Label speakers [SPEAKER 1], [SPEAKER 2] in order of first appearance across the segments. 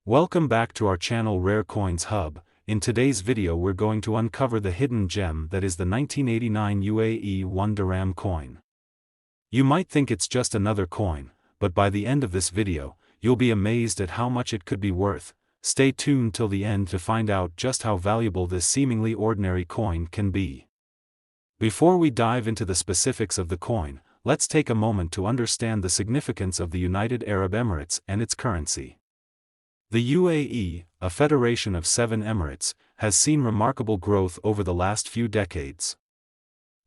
[SPEAKER 1] Welcome back to our channel Rare Coins Hub. In today's video we're going to uncover the hidden gem that is the 1989 UAE 1 Dirham coin. You might think it's just another coin, but by the end of this video, you'll be amazed at how much it could be worth. Stay tuned till the end to find out just how valuable this seemingly ordinary coin can be. Before we dive into the specifics of the coin, let's take a moment to understand the significance of the United Arab Emirates and its currency. The UAE, a federation of 7 emirates, has seen remarkable growth over the last few decades.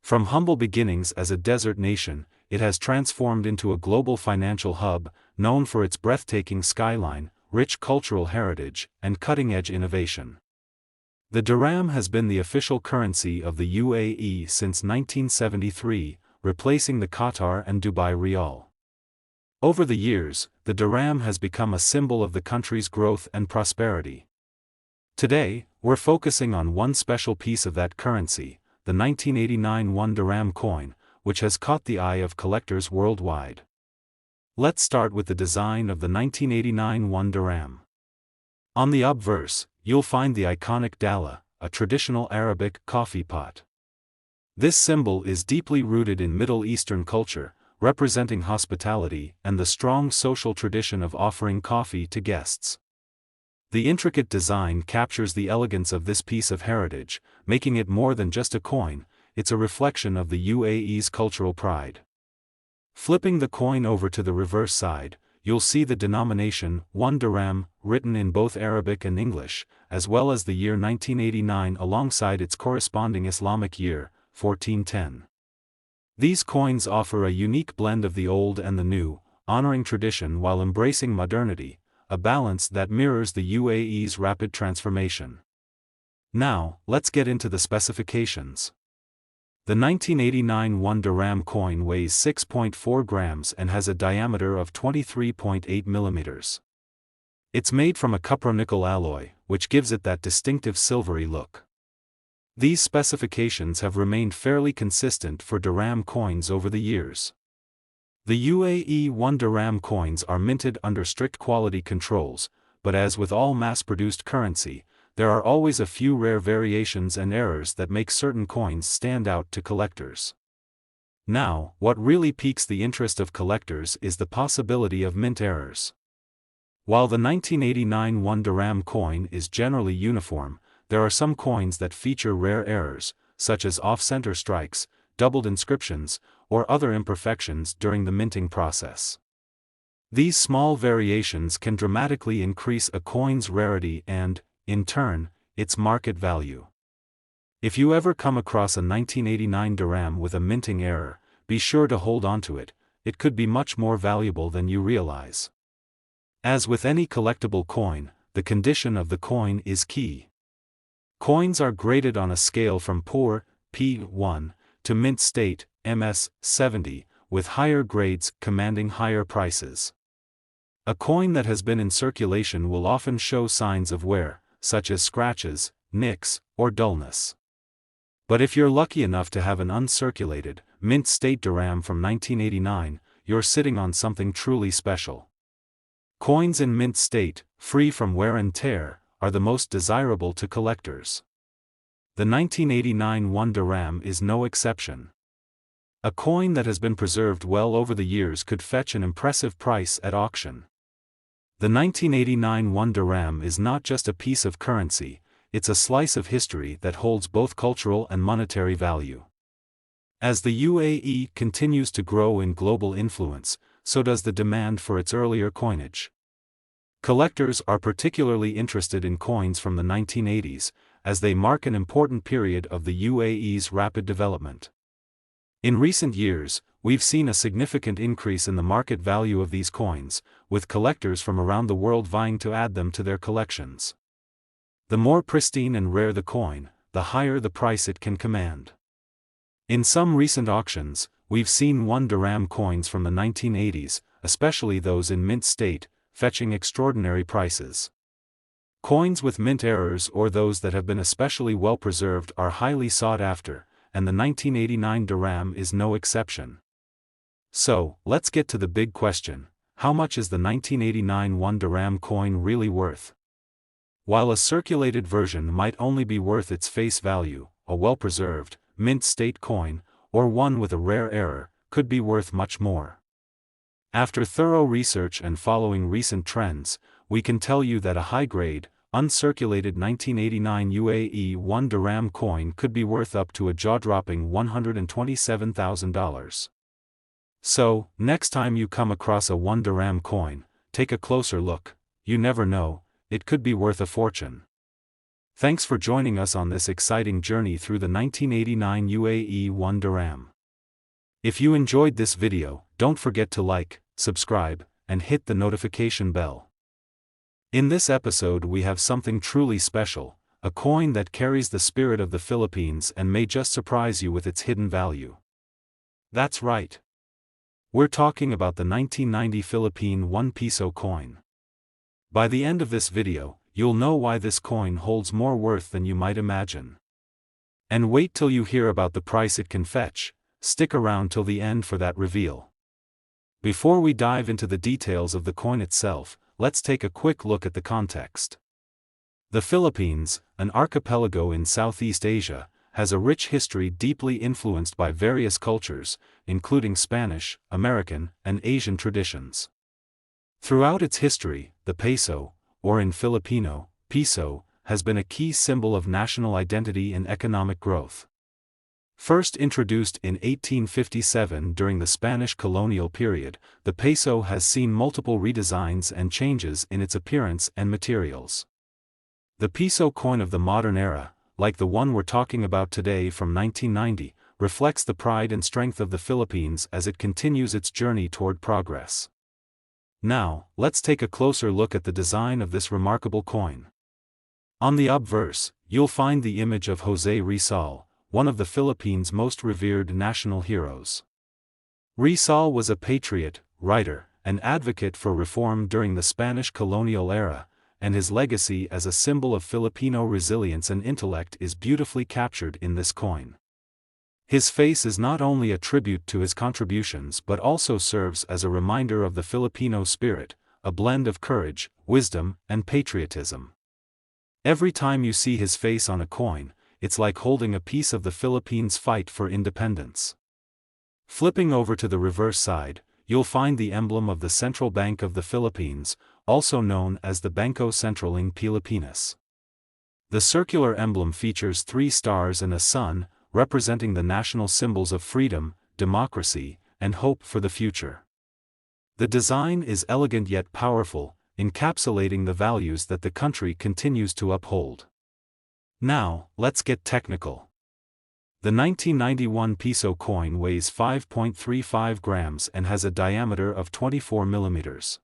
[SPEAKER 1] From humble beginnings as a desert nation, it has transformed into a global financial hub, known for its breathtaking skyline, rich cultural heritage, and cutting-edge innovation. The dirham has been the official currency of the UAE since 1973, replacing the Qatar and Dubai rial. Over the years, the dirham has become a symbol of the country's growth and prosperity. Today, we're focusing on one special piece of that currency, the 1989 1 Dirham coin, which has caught the eye of collectors worldwide. Let's start with the design of the 1989 1 Dirham. On the obverse, you'll find the iconic dala, a traditional Arabic coffee pot. This symbol is deeply rooted in Middle Eastern culture, representing hospitality and the strong social tradition of offering coffee to guests. The intricate design captures the elegance of this piece of heritage, making it more than just a coin, it's a reflection of the UAE's cultural pride. Flipping the coin over to the reverse side, you'll see the denomination 1 Dirham written in both Arabic and English, as well as the year 1989 alongside its corresponding Islamic year, 1410. These coins offer a unique blend of the old and the new, honoring tradition while embracing modernity, a balance that mirrors the UAE's rapid transformation. Now, let's get into the specifications. The 1989 1 Dirham coin weighs 6.4 grams and has a diameter of 23.8 millimeters. It's made from a cupronickel alloy, which gives it that distinctive silvery look. These specifications have remained fairly consistent for dirham coins over the years. The UAE 1 Dirham coins are minted under strict quality controls, but as with all mass-produced currency, there are always a few rare variations and errors that make certain coins stand out to collectors. Now, what really piques the interest of collectors is the possibility of mint errors. While the 1989 1 Dirham coin is generally uniform, there are some coins that feature rare errors, such as off-center strikes, doubled inscriptions, or other imperfections during the minting process. These small variations can dramatically increase a coin's rarity and, in turn, its market value. If you ever come across a 1989 dirham with a minting error, be sure to hold onto it, it could be much more valuable than you realize. As with any collectible coin, the condition of the coin is key. Coins are graded on a scale from poor, P1, to mint state, MS, 70, with higher grades commanding higher prices. A coin that has been in circulation will often show signs of wear, such as scratches, nicks, or dullness. But if you're lucky enough to have an uncirculated, mint state dirham from 1989, you're sitting on something truly special. Coins in mint state, free from wear and tear, are the most desirable to collectors. The 1989 1 Dirham is no exception. A coin that has been preserved well over the years could fetch an impressive price at auction. The 1989 1 Dirham is not just a piece of currency, it's a slice of history that holds both cultural and monetary value. As the UAE continues to grow in global influence, so does the demand for its earlier coinage. Collectors are particularly interested in coins from the 1980s, as they mark an important period of the UAE's rapid development. In recent years, we've seen a significant increase in the market value of these coins, with collectors from around the world vying to add them to their collections. The more pristine and rare the coin, the higher the price it can command. In some recent auctions, we've seen 1 Dirham coins from the 1980s, especially those in mint state, fetching extraordinary prices. Coins with mint errors or those that have been especially well preserved are highly sought after, and the 1989 dirham is no exception. So, let's get to the big question: how much is the 1989 1 Dirham coin really worth? While a circulated version might only be worth its face value, a well-preserved, mint-state coin, or one with a rare error, could be worth much more. After thorough research and following recent trends, we can tell you that a high-grade, uncirculated 1989 UAE 1 Dirham coin could be worth up to a jaw-dropping $127,000. So, next time you come across a 1 Dirham coin, take a closer look. You never know, it could be worth a fortune. Thanks for joining us on this exciting journey through the 1989 UAE 1 Dirham. If you enjoyed this video, don't forget to like, subscribe, and hit the notification bell. In this episode we have something truly special, a coin that carries the spirit of the Philippines and may just surprise you with its hidden value. That's right. We're talking about the 1990 Philippine 1 Piso coin. By the end of this video, you'll know why this coin holds more worth than you might imagine. And wait till you hear about the price it can fetch. Stick around till the end for that reveal. Before we dive into the details of the coin itself, let's take a quick look at the context. The Philippines, an archipelago in Southeast Asia, has a rich history deeply influenced by various cultures, including Spanish, American, and Asian traditions. Throughout its history, the peso, or in Filipino, piso, has been a key symbol of national identity and economic growth. First introduced in 1857 during the Spanish colonial period, the peso has seen multiple redesigns and changes in its appearance and materials. The Piso coin of the modern era, like the one we're talking about today from 1990, reflects the pride and strength of the Philippines as it continues its journey toward progress. Now, let's take a closer look at the design of this remarkable coin. On the obverse, you'll find the image of José Rizal, one of the Philippines' most revered national heroes. Rizal was a patriot, writer, and advocate for reform during the Spanish colonial era, and his legacy as a symbol of Filipino resilience and intellect is beautifully captured in this coin. His face is not only a tribute to his contributions but also serves as a reminder of the Filipino spirit, a blend of courage, wisdom, and patriotism. Every time you see his face on a coin, it's like holding a piece of the Philippines' fight for independence. Flipping over to the reverse side, you'll find the emblem of the Central Bank of the Philippines, also known as the Bangko Sentral ng Pilipinas. The circular emblem features 3 stars and a sun, representing the national symbols of freedom, democracy, and hope for the future. The design is elegant yet powerful, encapsulating the values that the country continues to uphold. Now, let's get technical. The 1991 Piso coin weighs 5.35 grams and has a diameter of 24 millimeters.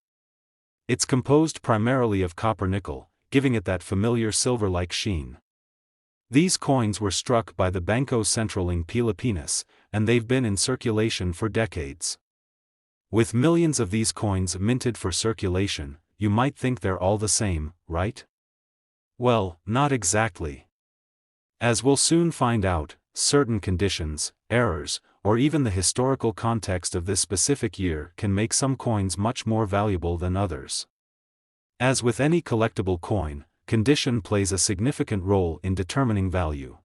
[SPEAKER 1] It's composed primarily of copper-nickel, giving it that familiar silver-like sheen. These coins were struck by the Bangko Sentral ng Pilipinas, and they've been in circulation for decades. With millions of these coins minted for circulation, you might think they're all the same, right? Well, not exactly. As we'll soon find out, certain conditions, errors, or even the historical context of this specific year can make some coins much more valuable than others. As with any collectible coin, condition plays a significant role in determining value.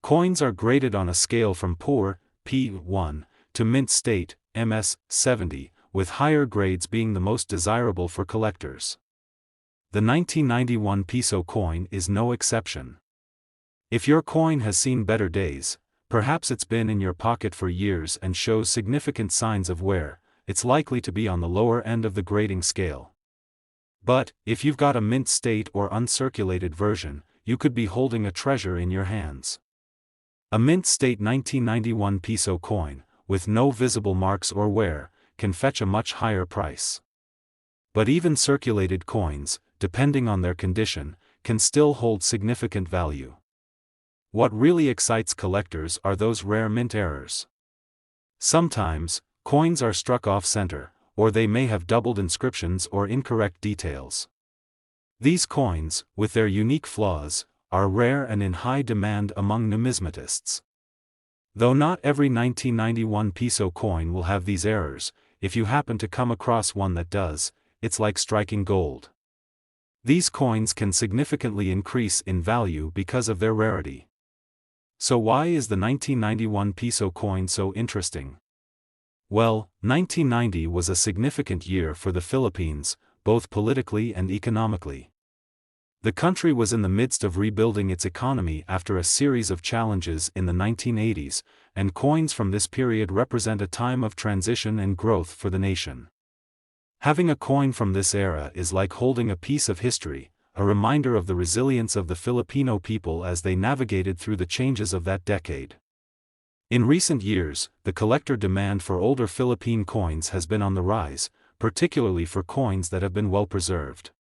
[SPEAKER 1] Coins are graded on a scale from poor, P1, to mint state, MS, 70, with higher grades being the most desirable for collectors. The 1991 Piso coin is no exception. If your coin has seen better days, perhaps it's been in your pocket for years and shows significant signs of wear, it's likely to be on the lower end of the grading scale. But, if you've got a mint state or uncirculated version, you could be holding a treasure in your hands. A mint state 1991 Piso coin, with no visible marks or wear, can fetch a much higher price. But even circulated coins, depending on their condition, can still hold significant value. What really excites collectors are those rare mint errors. Sometimes, coins are struck off-center, or they may have doubled inscriptions or incorrect details. These coins, with their unique flaws, are rare and in high demand among numismatists. Though not every 1991 Piso coin will have these errors, if you happen to come across one that does, it's like striking gold. These coins can significantly increase in value because of their rarity. So why is the 1991 Piso coin so interesting? Well, 1990 was a significant year for the Philippines, both politically and economically. The country was in the midst of rebuilding its economy after a series of challenges in the 1980s, and coins from this period represent a time of transition and growth for the nation. Having a coin from this era is like holding a piece of history, a reminder of the resilience of the Filipino people as they navigated through the changes of that decade. In recent years, the collector demand for older Philippine coins has been on the rise, particularly for coins that have been well preserved.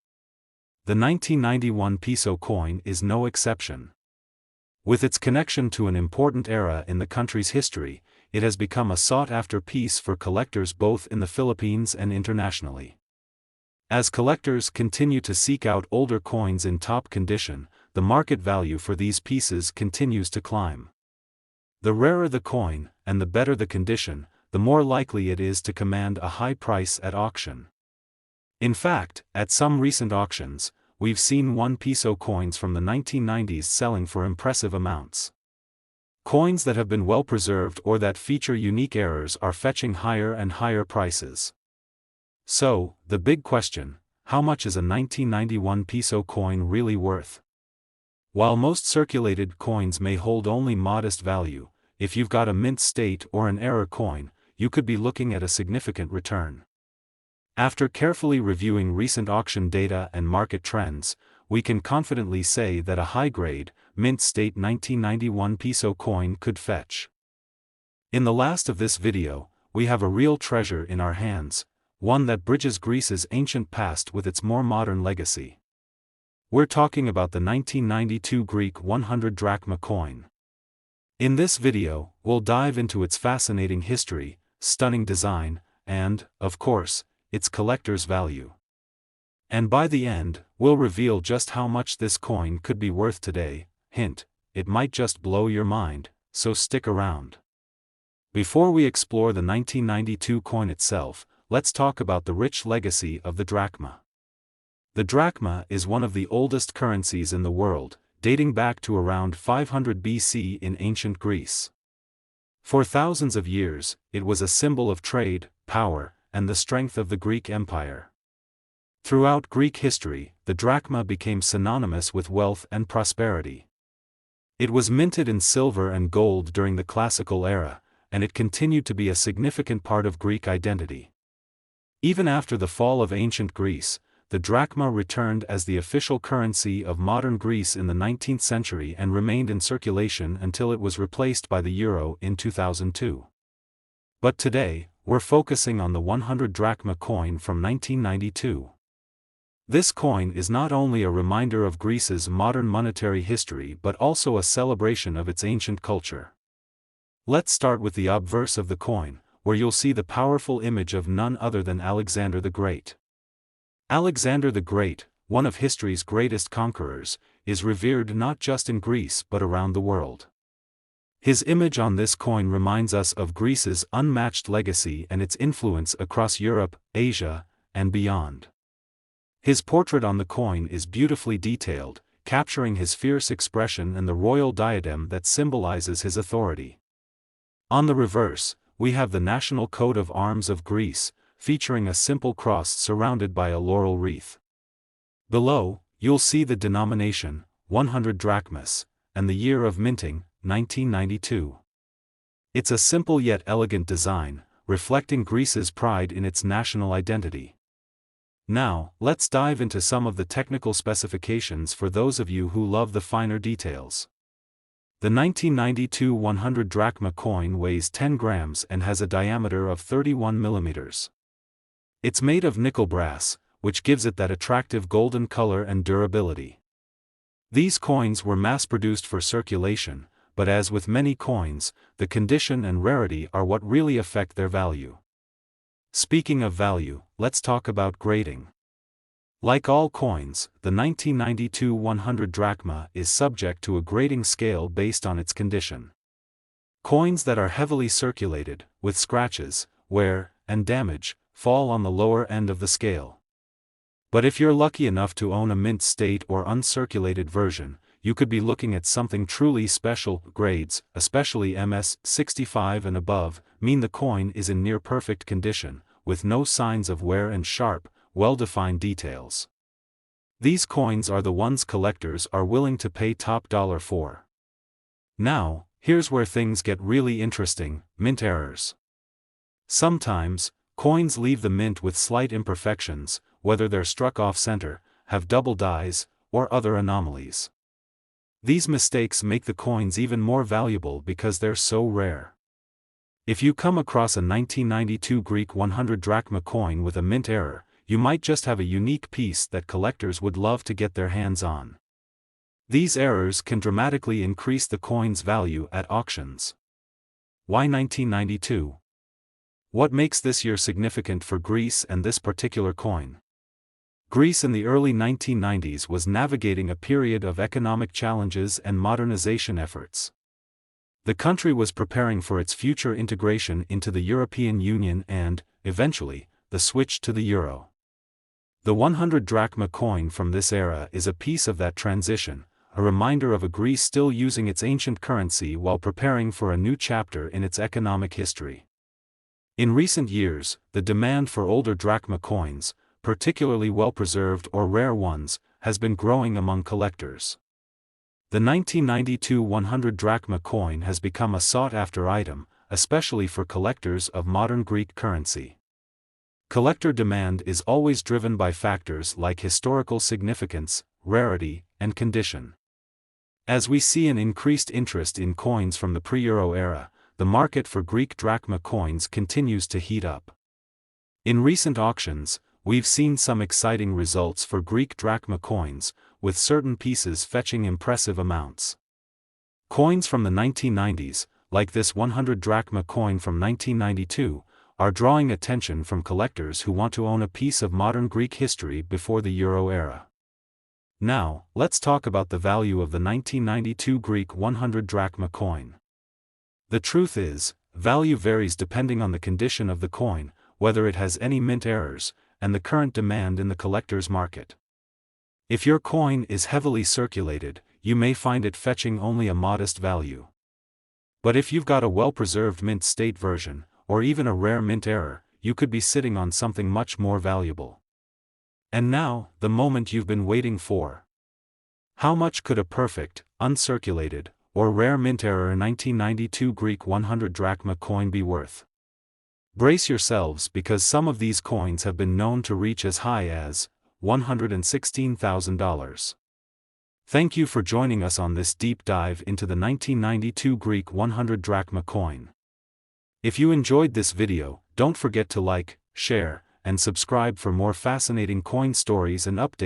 [SPEAKER 1] The 1991 Piso coin is no exception. With its connection to an important era in the country's history, it has become a sought-after piece for collectors both in the Philippines and internationally. As collectors continue to seek out older coins in top condition, the market value for these pieces continues to climb. The rarer the coin, and the better the condition, the more likely it is to command a high price at auction. In fact, at some recent auctions, we've seen 1 Piso coins from the 1990s selling for impressive amounts. Coins that have been well preserved or that feature unique errors are fetching higher and higher prices. So, the big question, how much is a 1991 Piso coin really worth? While most circulated coins may hold only modest value, if you've got a mint state or an error coin, you could be looking at a significant return. After carefully reviewing recent auction data and market trends, we can confidently say that a high-grade, mint-state 1991 Piso coin could fetch. In the last of this video, we have a real treasure in our hands, one that bridges Greece's ancient past with its more modern legacy. We're talking about the 1992 Greek 100 drachma coin. In this video, we'll dive into its fascinating history, stunning design, and, of course, its collector's value. And by the end, we'll reveal just how much this coin could be worth today. Hint, it might just blow your mind, so stick around. Before we explore the 1992 coin itself, let's talk about the rich legacy of the drachma. The drachma is one of the oldest currencies in the world, dating back to around 500 BC in ancient Greece. For thousands of years, it was a symbol of trade, power, and the strength of the Greek Empire. Throughout Greek history, the drachma became synonymous with wealth and prosperity. It was minted in silver and gold during the classical era, and it continued to be a significant part of Greek identity. Even after the fall of ancient Greece, the drachma returned as the official currency of modern Greece in the 19th century and remained in circulation until it was replaced by the euro in 2002. But today, we're focusing on the 100 drachma coin from 1992. This coin is not only a reminder of Greece's modern monetary history but also a celebration of its ancient culture. Let's start with the obverse of the coin, where you'll see the powerful image of none other than Alexander the Great. Alexander the Great, one of history's greatest conquerors, is revered not just in Greece but around the world. His image on this coin reminds us of Greece's unmatched legacy and its influence across Europe, Asia, and beyond. His portrait on the coin is beautifully detailed, capturing his fierce expression and the royal diadem that symbolizes his authority. On the reverse, we have the national coat of arms of Greece, featuring a simple cross surrounded by a laurel wreath. Below, you'll see the denomination, 100 drachmas, and the year of minting, 1992. It's a simple yet elegant design, reflecting Greece's pride in its national identity. Now, let's dive into some of the technical specifications for those of you who love the finer details. The 1992 100 drachma coin weighs 10 grams and has a diameter of 31 millimeters. It's made of nickel brass, which gives it that attractive golden color and durability. These coins were mass-produced for circulation, but as with many coins, the condition and rarity are what really affect their value. Speaking of value, let's talk about grading. Like all coins, the 1992 100 drachma is subject to a grading scale based on its condition. Coins that are heavily circulated, with scratches, wear, and damage, fall on the lower end of the scale. But if you're lucky enough to own a mint state or uncirculated version, you could be looking at something truly special. Grades, especially MS-65 and above, mean the coin is in near-perfect condition, with no signs of wear and sharp, well-defined details. These coins are the ones collectors are willing to pay top dollar for. Now, here's where things get really interesting: mint errors. Sometimes, coins leave the mint with slight imperfections, whether they're struck off-center, have double dies, or other anomalies. These mistakes make the coins even more valuable because they're so rare. If you come across a 1992 Greek 100 drachma coin with a mint error, you might just have a unique piece that collectors would love to get their hands on. These errors can dramatically increase the coin's value at auctions. Why 1992? What makes this year significant for Greece and this particular coin? Greece in the early 1990s was navigating a period of economic challenges and modernization efforts. The country was preparing for its future integration into the European Union and, eventually, the switch to the euro. The 100 drachma coin from this era is a piece of that transition, a reminder of a Greece still using its ancient currency while preparing for a new chapter in its economic history. In recent years, the demand for older drachma coins, particularly well-preserved or rare ones, has been growing among collectors. The 1992 100 drachma coin has become a sought-after item, especially for collectors of modern Greek currency. Collector demand is always driven by factors like historical significance, rarity, and condition. As we see an increased interest in coins from the pre-Euro era, the market for Greek drachma coins continues to heat up. In recent auctions, we've seen some exciting results for Greek drachma coins, with certain pieces fetching impressive amounts. Coins from the 1990s, like this 100 drachma coin from 1992, are drawing attention from collectors who want to own a piece of modern Greek history before the Euro era. Now, let's talk about the value of the 1992 Greek 100 drachma coin. The truth is, value varies depending on the condition of the coin, whether it has any mint errors, and the current demand in the collector's market. If your coin is heavily circulated, you may find it fetching only a modest value. But if you've got a well-preserved mint state version, or even a rare mint error, you could be sitting on something much more valuable. And now, the moment you've been waiting for. How much could a perfect, uncirculated, or rare mint error 1992 Greek 100 drachma coin be worth? Brace yourselves, because some of these coins have been known to reach as high as $116,000. Thank you for joining us on this deep dive into the 1992 Greek 100 drachma coin. If you enjoyed this video, don't forget to like, share, and subscribe for more fascinating coin stories and updates.